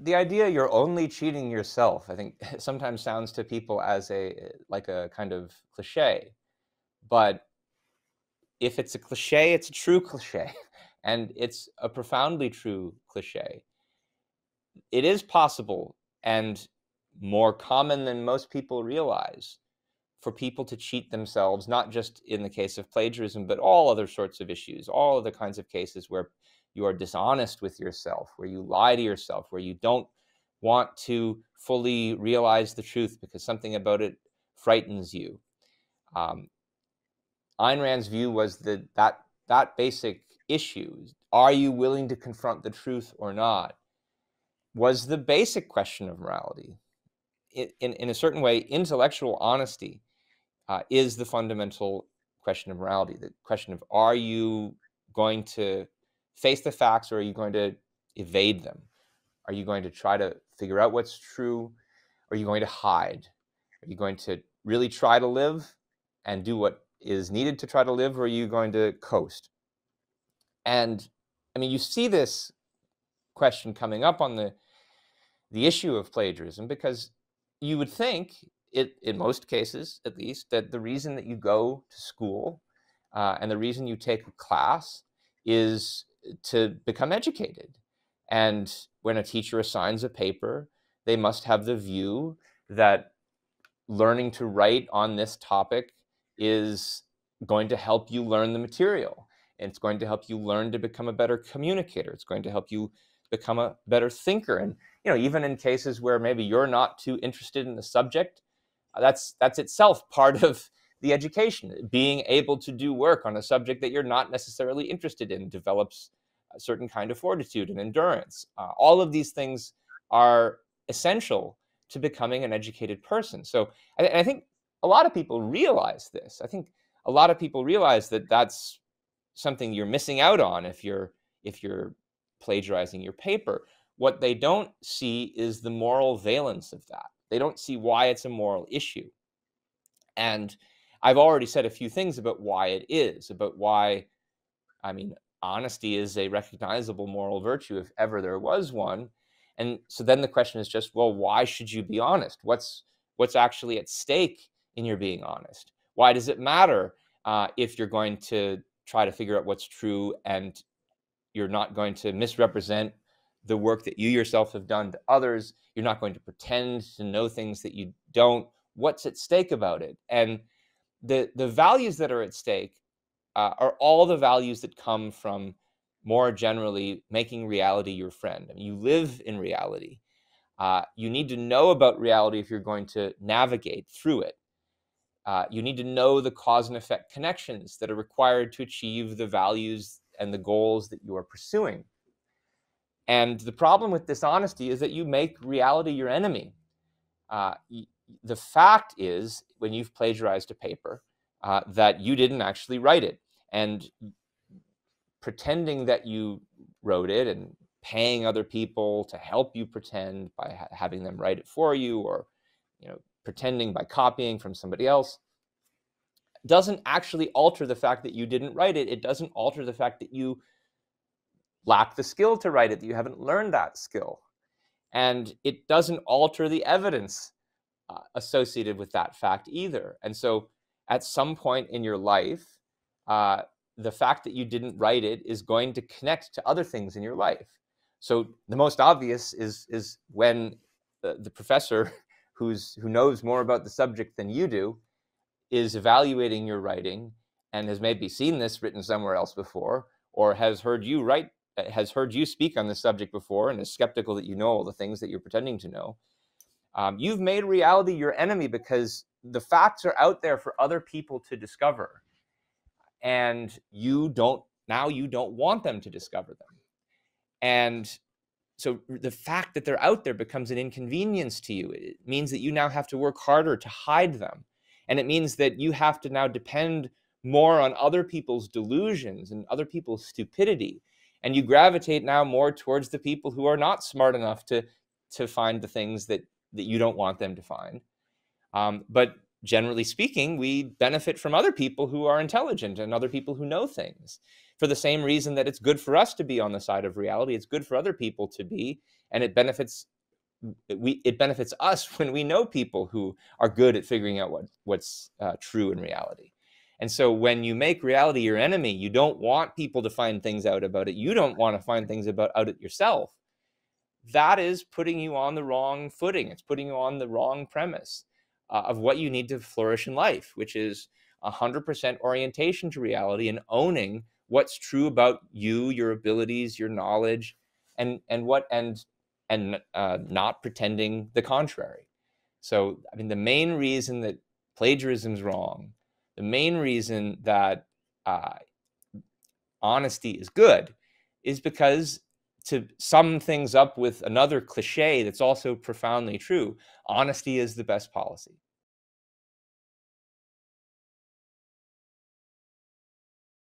the idea you're only cheating yourself, I think sometimes sounds to people as like a kind of cliche. But if it's a cliche, it's a true cliche. And it's a profoundly true cliche. It is possible and more common than most people realize for people to cheat themselves, not just in the case of plagiarism, but all other sorts of issues, all other kinds of cases where you are dishonest with yourself, where you lie to yourself, where you don't want to fully realize the truth because something about it frightens you. Um, Ayn Rand's view was that basic issue, are you willing to confront the truth or not, was the basic question of morality. In a certain way, intellectual honesty is the fundamental question of morality. The question of, are you going to face the facts or are you going to evade them? Are you going to try to figure out what's true? Or are you going to hide? Are you going to really try to live and do what is needed to try to live, or are you going to coast? And I mean, you see this question coming up on the issue of plagiarism because you would think, in most cases at least, that the reason that you go to school and the reason you take a class is to become educated. And when a teacher assigns a paper, they must have the view that learning to write on this topic is going to help you learn the material. And it's going to help you learn to become a better communicator. It's going to help you become a better thinker. And even in cases where maybe you're not too interested in the subject, that's itself part of the education. Being able to do work on a subject that you're not necessarily interested in develops a certain kind of fortitude and endurance. All of these things are essential to becoming an educated person. So I think a lot of people realize this. I think a lot of people realize that that's something you're missing out on if you're plagiarizing your paper. What they don't see is the moral valence of that. They don't see why it's a moral issue. And I've already said a few things about why it is, about why, I mean, honesty is a recognizable moral virtue if ever there was one. And so then the question is just, well, why should you be honest? What's actually at stake in your being honest? Why does it matter if you're going to try to figure out what's true and you're not going to misrepresent the work that you yourself have done to others? You're not going to pretend to know things that you don't. What's at stake about it? And the values that are at stake are all the values that come from, more generally, making reality your friend. I mean, you live in reality. You need to know about reality if you're going to navigate through it. You need to know the cause and effect connections that are required to achieve the values and the goals that you are pursuing. And the problem with dishonesty is that you make reality your enemy. The fact is, when you've plagiarized a paper, that you didn't actually write it. And pretending that you wrote it and paying other people to help you pretend by having them write it for you, or pretending by copying from somebody else, doesn't actually alter the fact that you didn't write it. It doesn't alter the fact that you lack the skill to write it, that you haven't learned that skill. And it doesn't alter the evidence associated with that fact either. And so at some point in your life, the fact that you didn't write it is going to connect to other things in your life. So the most obvious is when the professor who knows more about the subject than you do is evaluating your writing and has maybe seen this written somewhere else before, or has heard you speak on this subject before and is skeptical that you know all the things that you're pretending to know. You've made reality your enemy because the facts are out there for other people to discover, and you don't want them to discover them. And so the fact that they're out there becomes an inconvenience to you. It means that you now have to work harder to hide them. And it means that you have to now depend more on other people's delusions and other people's stupidity. And you gravitate now more towards the people who are not smart enough to find the things that you don't want them to find. But generally speaking, we benefit from other people who are intelligent and other people who know things. For the same reason that it's good for us to be on the side of reality, it's good for other people to be, and it benefits it benefits us when we know people who are good at figuring out what's true in reality. And so when you make reality your enemy, you don't want people to find things out about it. You don't want to find things out it yourself. That is putting you on the wrong footing. It's putting you on the wrong premise of what you need to flourish in life, which is 100% orientation to reality and owning what's true about you, your abilities, your knowledge, and not pretending the contrary. So, I mean, the main reason that plagiarism is wrong, the main reason that honesty is good, is because, to sum things up with another cliche that's also profoundly true, honesty is the best policy.